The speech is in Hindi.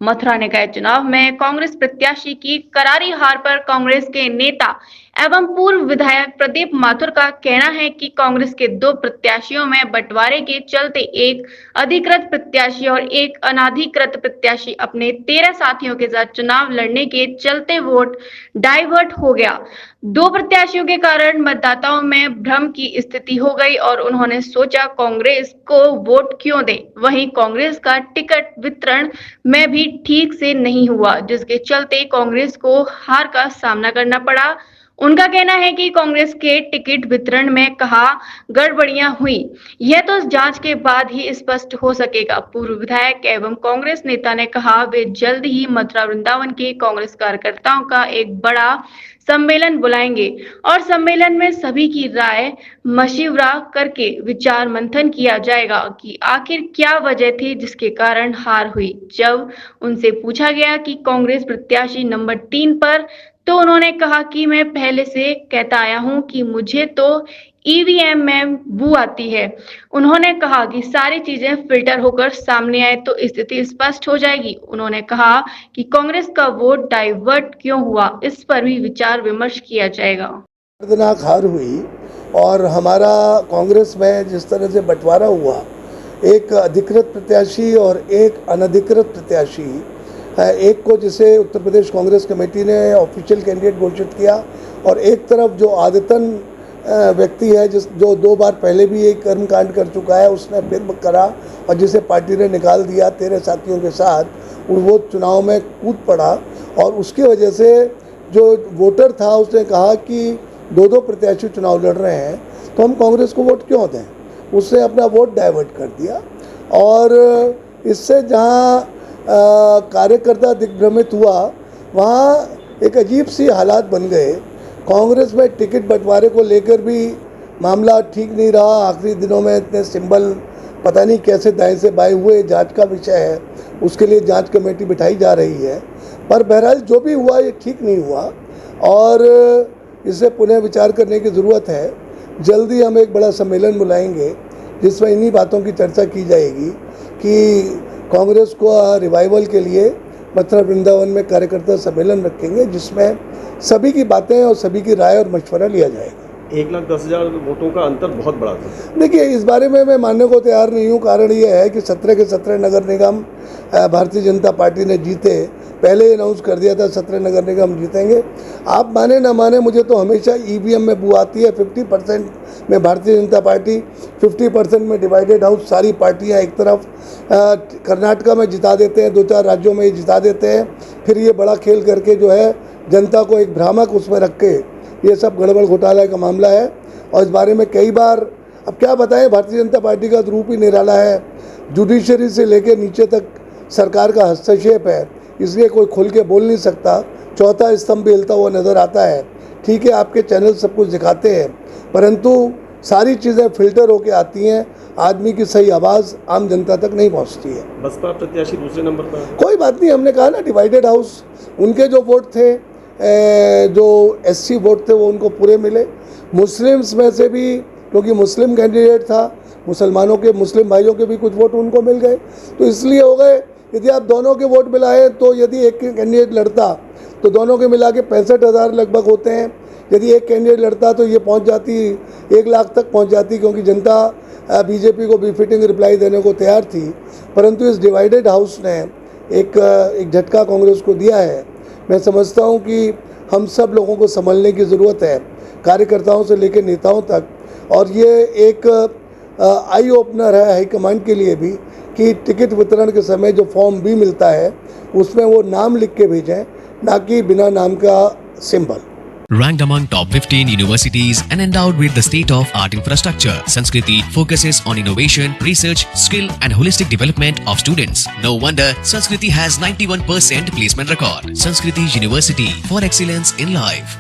मथुरा निकाय चुनाव में कांग्रेस प्रत्याशी की करारी हार पर कांग्रेस के नेता एवं पूर्व विधायक प्रदीप माथुर का कहना है कि कांग्रेस के दो प्रत्याशियों में बंटवारे के चलते एक अधिकृत प्रत्याशी और एक अनाधिकृत प्रत्याशी अपने 13 साथियों के साथ चुनाव लड़ने के चलते वोट डाइवर्ट हो गया। दो प्रत्याशियों के कारण मतदाताओं में भ्रम की स्थिति हो गई और उन्होंने सोचा कांग्रेस को वोट क्यों दें। वहीं कांग्रेस का टिकट वितरण में भी ठीक से नहीं हुआ, जिसके चलते कांग्रेस को हार का सामना करना पड़ा। उनका कहना है कि कांग्रेस के टिकट वितरण में कहा गड़बड़ियां हुई, यह तो जांच के बाद ही स्पष्ट हो सकेगा। पूर्व विधायक एवं कांग्रेस नेता ने कहा वे जल्द ही मथुरा वृंदावन के कांग्रेस कार्यकर्ताओं का एक बड़ा सम्मेलन बुलाएंगे और सम्मेलन में सभी की राय मशविरा करके विचार मंथन किया जाएगा कि आखिर क्या वजह थी जिसके कारण हार हुई। जब उनसे पूछा गया कि कांग्रेस प्रत्याशी नंबर 3 पर, तो उन्होंने कहा कि मैं पहले से कहता आया हूं कि मुझे तो ईवीएम में बू आती है। उन्होंने कहा कि सारी चीजें फिल्टर होकर सामने आए तो स्थिति स्पष्ट हो जाएगी। उन्होंने कहा कि कांग्रेस का वोट डाइवर्ट क्यों हुआ, इस पर भी विचार विमर्श किया जाएगा। दर्दनाक हार हुई और हमारा कांग्रेस में जिस तरह से बंटवारा हुआ, एक अधिकृत प्रत्याशी और एक अनधिकृत प्रत्याशी, एक को जिसे उत्तर प्रदेश कांग्रेस कमेटी ने ऑफिशियल कैंडिडेट घोषित किया और एक तरफ जो आदतन व्यक्ति है जो 2 बार पहले भी एक कर्मकांड कर चुका है, उसने फिर करा और जिसे पार्टी ने निकाल दिया 13 साथियों के साथ, वो चुनाव में कूद पड़ा और उसकी वजह से जो वोटर था उसने कहा कि 2 प्रत्याशी चुनाव लड़ रहे हैं तो हम कांग्रेस को वोट क्यों दें। उसने अपना वोट डाइवर्ट कर दिया और इससे जहां कार्यकर्ता दिग्भ्रमित हुआ, वहाँ एक अजीब सी हालात बन गए। कांग्रेस में टिकट बंटवारे को लेकर भी मामला ठीक नहीं रहा। आखिरी दिनों में इतने सिंबल पता नहीं कैसे दाएं से बाएं हुए, जांच का विषय है, उसके लिए जांच कमेटी बिठाई जा रही है। पर बहरहाल जो भी हुआ ये ठीक नहीं हुआ और इसे पुनः विचार करने की ज़रूरत है। जल्दी हम एक बड़ा सम्मेलन बुलाएंगे जिसमें इन्हीं बातों की चर्चा की जाएगी कि कांग्रेस को रिवाइवल के लिए मथुरा वृंदावन में कार्यकर्ता सम्मेलन रखेंगे जिसमें सभी की बातें और सभी की राय और मशवरा लिया जाएगा। 1,10,000 वोटों का अंतर बहुत बड़ा था। देखिए, इस बारे में मैं मानने को तैयार नहीं हूँ। कारण ये है कि 17 के 17 नगर निगम भारतीय जनता पार्टी ने जीते। पहले ही अनाउंस कर दिया था 17 नगर निगम जीतेंगे। आप माने ना माने, मुझे तो हमेशा ईवीएम में बू आती है। 50% में भारतीय जनता पार्टी, 50% में डिवाइडेड हाउस, सारी पार्टियाँ एक तरफ कर्नाटका में जिता देते हैं, 2-4 राज्यों में जिता देते हैं, फिर ये बड़ा खेल करके जो है जनता को एक भ्रामक उसमें रख के ये सब गड़बड़ घोटाला का मामला है। और इस बारे में कई बार, अब क्या बताएं, भारतीय जनता पार्टी का रूप ही निराला है। जुडिशरी से लेकर नीचे तक सरकार का हस्तक्षेप है, इसलिए कोई खुल के बोल नहीं सकता। चौथा स्तंभ भी हिलता हुआ नज़र आता है। ठीक है, आपके चैनल सब कुछ दिखाते हैं, परंतु सारी चीज़ें फिल्टर होके आती हैं। आदमी की सही आवाज़ आम जनता तक नहीं पहुंचती है। बसपा प्रत्याशी दूसरे नंबर पर। कोई बात नहीं, हमने कहा ना, डिवाइडेड हाउस, उनके जो वोट थे, जो एससी वोट थे वो उनको पूरे मिले। मुस्लिम्स में से भी, क्योंकि मुस्लिम कैंडिडेट था, मुसलमानों के, मुस्लिम भाइयों के भी कुछ वोट उनको मिल गए, तो इसलिए हो गए। यदि आप दोनों के वोट मिलाए तो यदि एक कैंडिडेट लड़ता तो दोनों के मिला के 65,000 लगभग होते हैं। यदि एक कैंडिडेट लड़ता तो ये पहुंच जाती, 1 लाख तक पहुंच जाती, क्योंकि जनता बीजेपी को बिफिटिंग रिप्लाई देने को तैयार थी। परंतु इस डिवाइडेड हाउस ने एक झटका कांग्रेस को दिया है। मैं समझता हूं कि हम सब लोगों को संभलने की ज़रूरत है, कार्यकर्ताओं से लेकर नेताओं तक। और ये एक आई ओपनर है हाईकमांड के लिए भी कि टिकट वितरण के समय जो फॉर्म भी मिलता है उसमें वो नाम लिख के भेजें, ना कि बिना नाम का symbol. Ranked among top 15 universities and endowed with the state-of-art infrastructure, Sanskriti focuses on innovation, research, skill and holistic development of students. No wonder Sanskriti has 91% placement record. Sanskriti University for excellence in life.